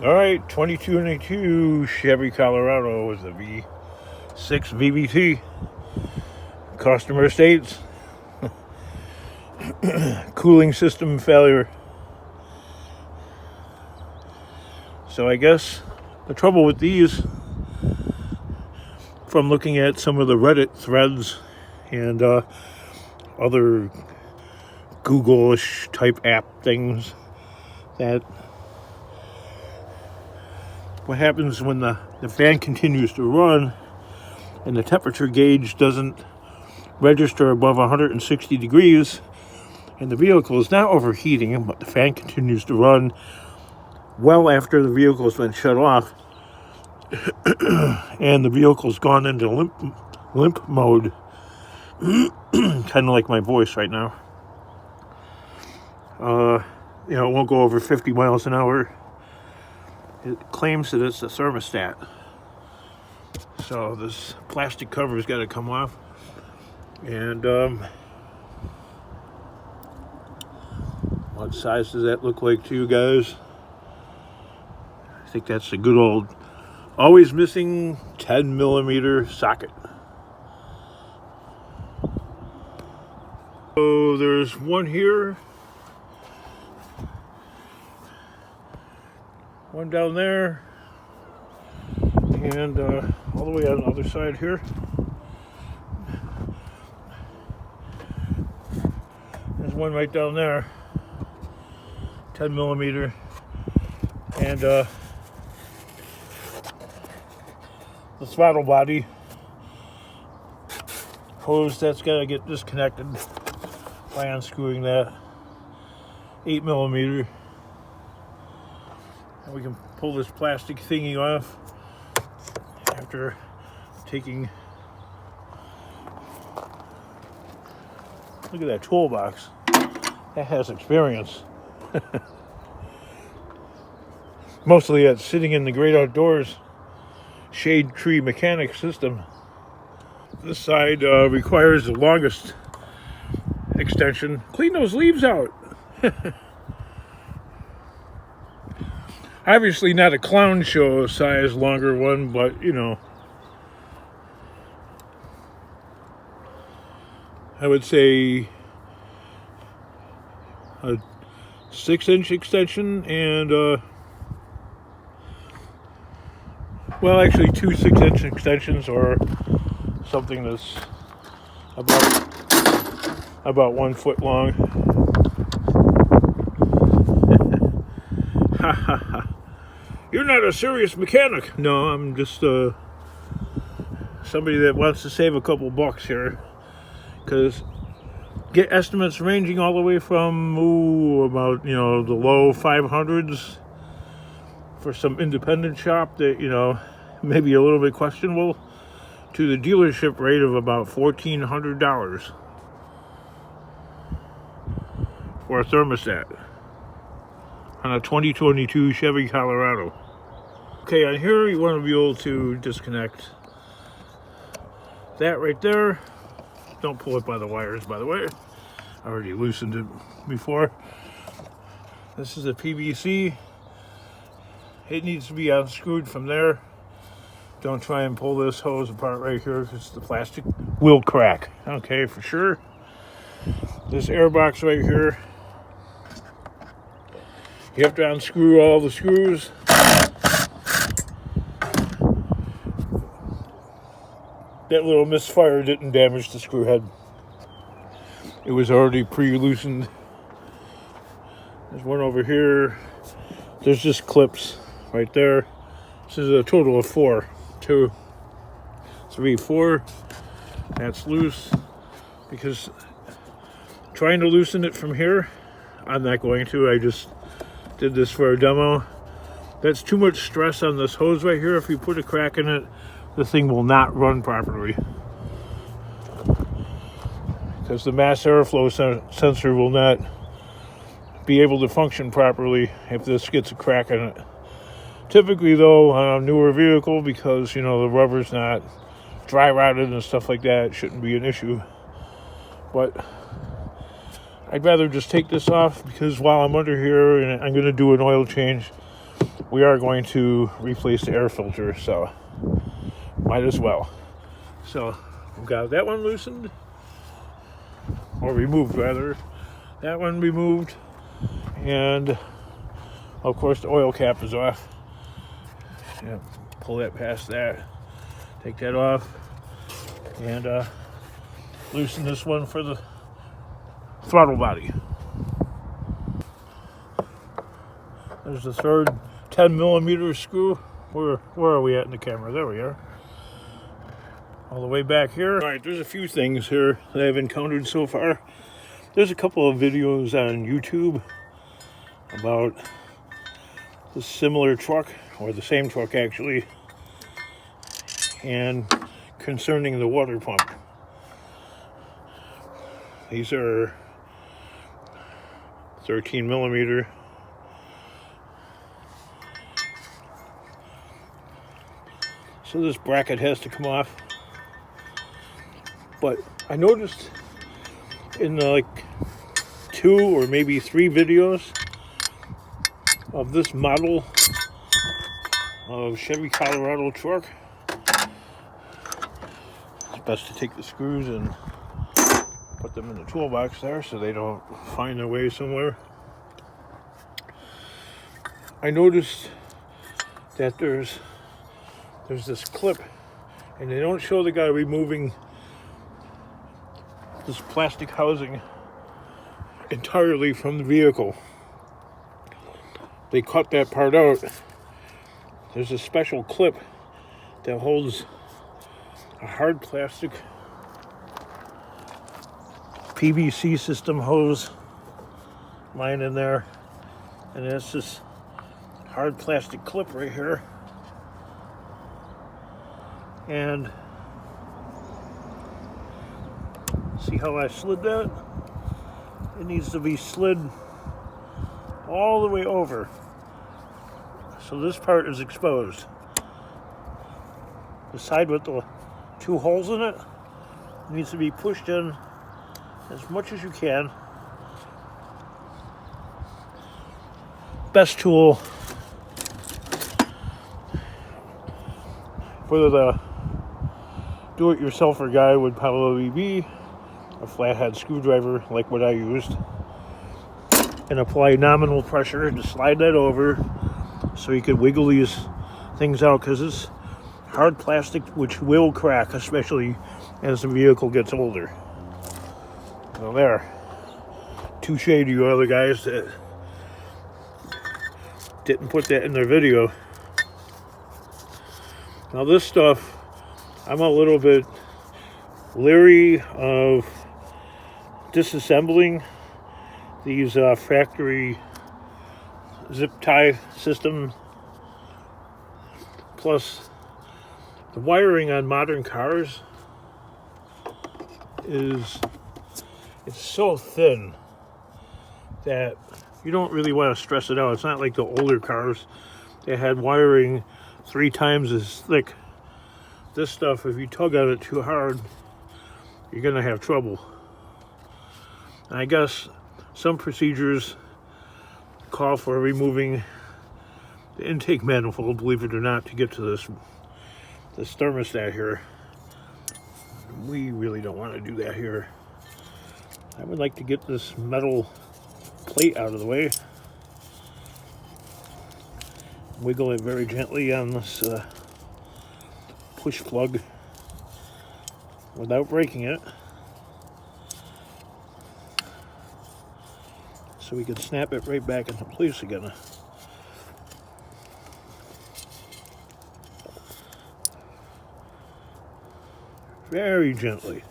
All right, 2292 Chevy Colorado with a V6 VVT. Customer states cooling system failure. So I guess the trouble with these, from looking at some of the Reddit threads and other Google-ish type app things, that what happens when the fan continues to run and the temperature gauge doesn't register above 160 degrees and the vehicle is not overheating, but the fan continues to run well after the vehicle has been shut off and the vehicle's gone into limp mode, kind of like my voice right now. It won't go over 50 miles an hour. It claims that it's a thermostat. So this plastic cover's got to come off. And what size does that look like to you guys? I think that's a good old, always missing 10 millimeter socket. So there's one here. One down there, and all the way on the other side here. There's one right down there, 10 millimeter, and the throttle body hose, that's got to get disconnected by unscrewing that, 8 millimeter. We can pull this plastic thingy off after taking, look at that toolbox, that has experience. Mostly it's sitting in the great outdoors shade tree mechanic system. This side requires the longest extension. Clean those leaves out. Obviously not a clown show size longer one, but I would say a 6-inch extension and well, actually 2 6-inch extensions, or something that's about 1 foot long. Ha ha ha. You're not a serious mechanic. No, I'm just somebody that wants to save a couple bucks here, because get estimates ranging all the way from about the low 500s for some independent shop that maybe a little bit questionable, to the dealership rate of about $1,400 for a thermostat on a 2022 Chevy Colorado. Okay, on here you want to be able to disconnect that right there. Don't pull it by the wires, by the way. I already loosened it before. This is a PVC. It needs to be unscrewed from there. Don't try and pull this hose apart right here, because the plastic will crack. Okay, for sure. This air box right here, you have to unscrew all the screws. That little misfire didn't damage the screw head. It was already pre-loosened. There's one over here. There's just clips right there. This is a total of 4. 2, 3, 4. That's loose, because trying to loosen it from here, I'm not going to. I just did this for a demo. That's too much stress on this hose right here. If you put a crack in it, the thing will not run properly, because the mass airflow sensor will not be able to function properly if this gets a crack in it. Typically though, on a newer vehicle, because the rubber's not dry rotted and stuff like that, it shouldn't be an issue. But I'd rather just take this off, because while I'm under here and I'm going to do an oil change, we are going to replace the air filter, so might as well. So we've got that one loosened, or removed rather. That one removed, and of course the oil cap is off. Yeah, pull that past that, take that off, and loosen this one for the throttle body. There's the third 10mm screw. Where are we at in the camera? There we are. All the way back here. All right, there's a few things here that I've encountered so far. There's a couple of videos on YouTube about this similar truck, or the same truck actually, and concerning the water pump. These are 13mm. So this bracket has to come off. But I noticed in like 2 or maybe 3 videos of this model of Chevy Colorado truck, it's best to take the screws and put them in the toolbox there so they don't find their way somewhere. I noticed that there's this clip, and they don't show the guy removing this plastic housing entirely from the vehicle. They cut that part out. There's a special clip that holds a hard plastic PVC system hose line in there, and that's this hard plastic clip right here. And see how I slid that? It needs to be slid all the way over. So this part is exposed. The side with the 2 holes in it needs to be pushed in as much as you can. Best tool for the do-it-yourselfer guy would probably be a flathead screwdriver like what I used, and apply nominal pressure to slide that over so you could wiggle these things out, because it's hard plastic which will crack, especially as the vehicle gets older. Well, there. Touche to you other guys that didn't put that in their video. Now this stuff, I'm a little bit leery of disassembling these factory zip tie system. Plus, the wiring on modern cars it's so thin that you don't really want to stress it out. It's not like the older cars that had wiring 3 times as thick. This stuff, if you tug on it too hard, you're gonna have trouble. And I guess some procedures call for removing the intake manifold, believe it or not, to get to this thermostat here. We really don't want to do that here. I would like to get this metal plate out of the way. Wiggle it very gently on this push plug without breaking it, so we can snap it right back into place again. Very gently.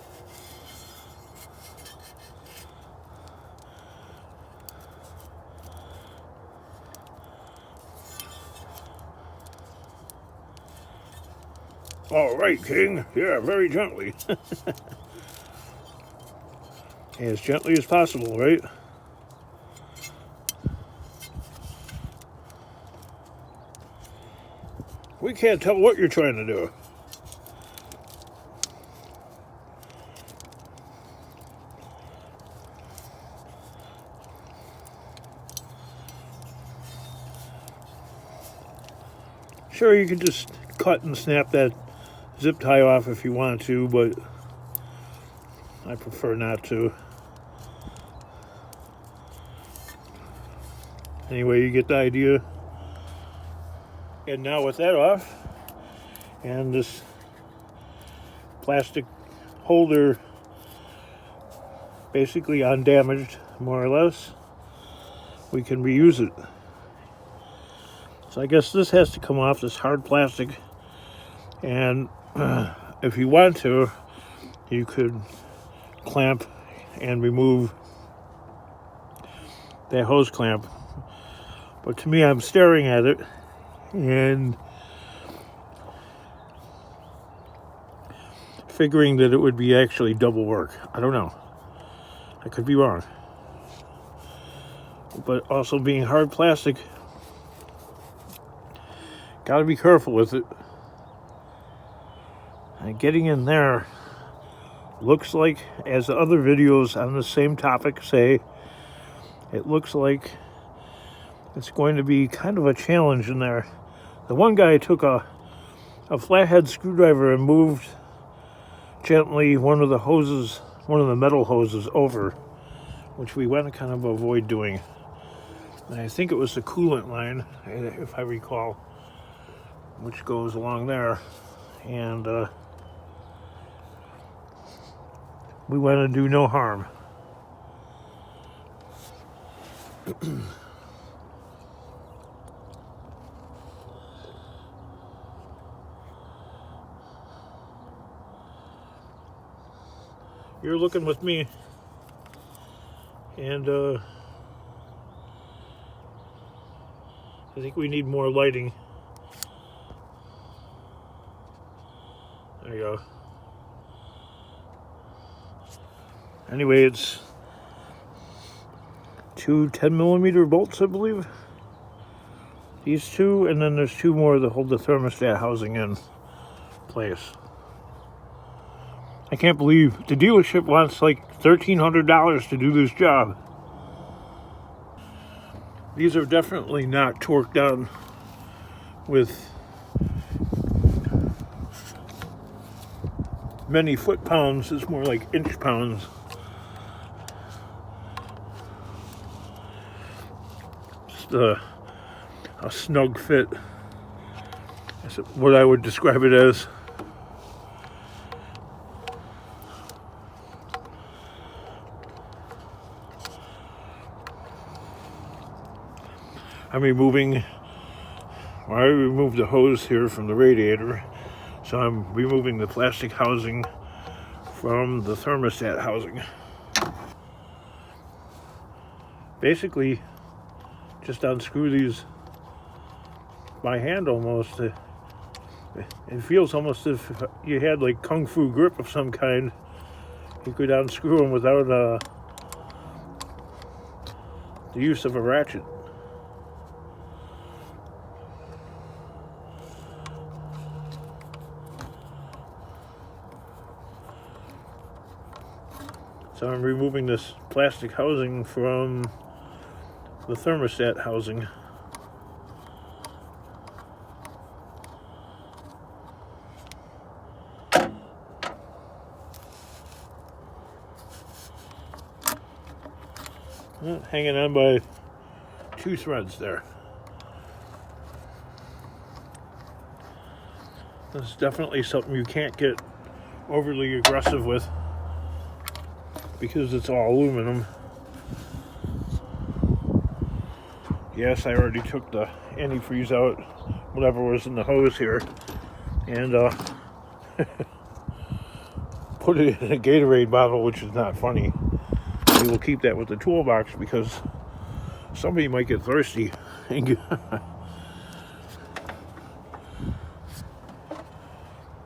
All right, King. Yeah, very gently. As gently as possible, right? We can't tell what you're trying to do. Sure, you could just cut and snap that zip tie off if you want to, but I prefer not to. Anyway, you get the idea. And now with that off, and this plastic holder basically undamaged, more or less, we can reuse it. So I guess this has to come off, this hard plastic, and if you want to, you could clamp and remove that hose clamp. But to me, I'm staring at it and figuring that it would be actually double work. I don't know. I could be wrong. But also being hard plastic, gotta be careful with it. And getting in there looks like, as the other videos on the same topic say, it looks like it's going to be kind of a challenge in there. The one guy took a flathead screwdriver and moved gently one of the metal hoses over, which we want to kind of avoid doing. And I think it was the coolant line, if I recall, which goes along there. And we want to do no harm. You're looking with me, and I think we need more lighting. There you go. Anyway, it's two 10mm bolts, I believe. These two, and then there's two more that hold the thermostat housing in place. I can't believe the dealership wants like $1,300 to do this job. These are definitely not torqued down with many foot-pounds. It's more like inch-pounds. Just a snug fit. That's what I would describe it as. I removed the hose here from the radiator, so I'm removing the plastic housing from the thermostat housing. Basically, just unscrew these by hand almost. It feels almost as if you had like kung fu grip of some kind. You could unscrew them without the use of a ratchet. So I'm removing this plastic housing from the thermostat housing. Hanging on by two threads there. This is definitely something you can't get overly aggressive with, because it's all aluminum. Yes, I already took the antifreeze out, whatever was in the hose here, and put it in a Gatorade bottle, which is not funny. We will keep that with the toolbox because somebody might get thirsty.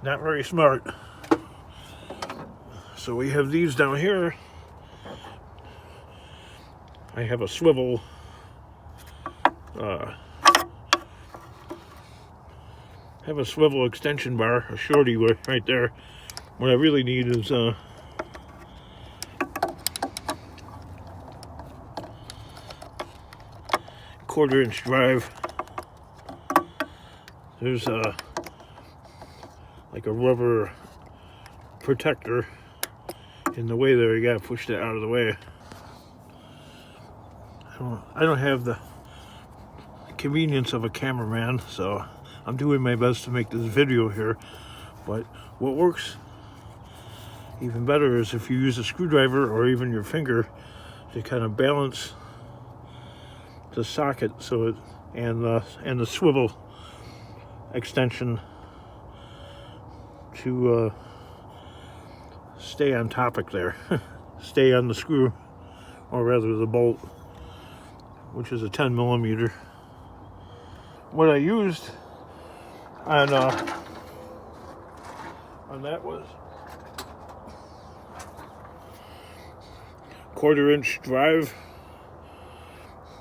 Not very smart. So we have these down here. I have a swivel extension bar, a shorty right there. What I really need is quarter-inch drive. there's like a rubber protector in the way there. You gotta push that out of the way. I don't have the convenience of a cameraman, so I'm doing my best to make this video here. But what works even better is if you use a screwdriver or even your finger to kind of balance the socket so it and the swivel extension to stay on topic there. Stay on the screw, or rather the bolt, which is a 10 millimeter. What I used on that was 1/4-inch drive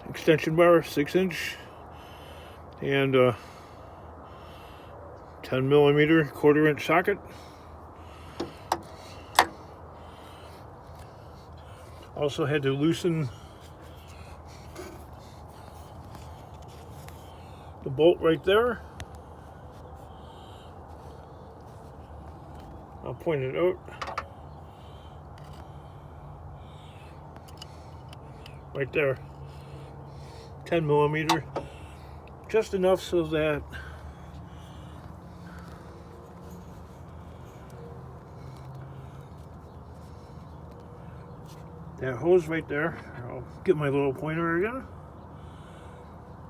extension bar, 6-inch, and 10 millimeter 1/4-inch socket. Also had to loosen the bolt right there. I'll point it out. Right there. 10 millimeter. Just enough so that that hose right there, I'll get my little pointer again,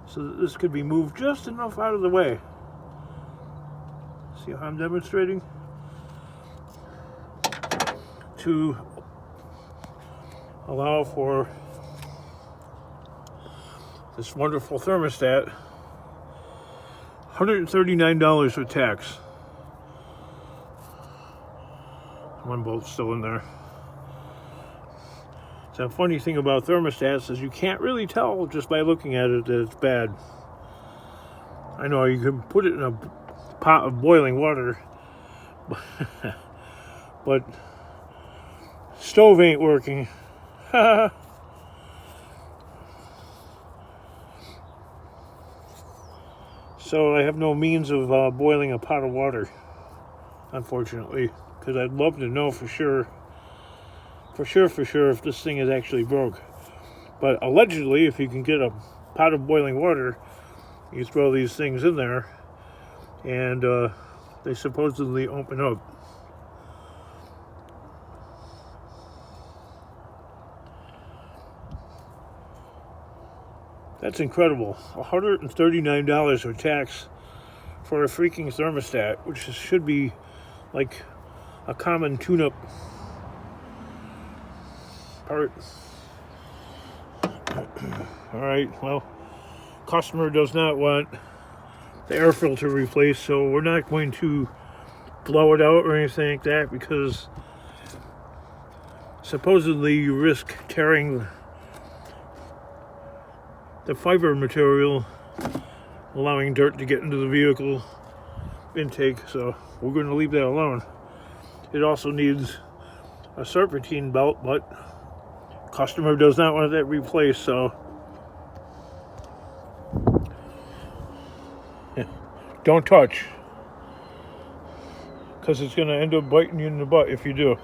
so that this could be moved just enough out of the way. See how I'm demonstrating? To allow for this wonderful thermostat. $139 with tax. One bolt's still in there. So the funny thing about thermostats is you can't really tell just by looking at it that it's bad. I know you can put it in a pot of boiling water, but stove ain't working. So I have no means of boiling a pot of water, unfortunately, because I'd love to know for sure if this thing is actually broke. But allegedly, if you can get a pot of boiling water, you throw these things in there and they supposedly open up. That's incredible. $139 with tax for a freaking thermostat, which should be like a common tune-up part. Alright, well, customer does not want the air filter replaced, so we're not going to blow it out or anything like that, because supposedly you risk tearing the fiber material, allowing dirt to get into the vehicle intake, so we're going to leave that alone. It also needs a serpentine belt, but customer does not want that replaced, so don't touch, because it's going to end up biting you in the butt if you do.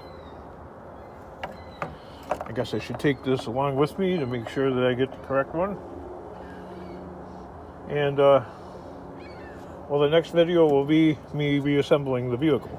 I guess I should take this along with me to make sure that I get the correct one. And well, the next video will be me reassembling the vehicle.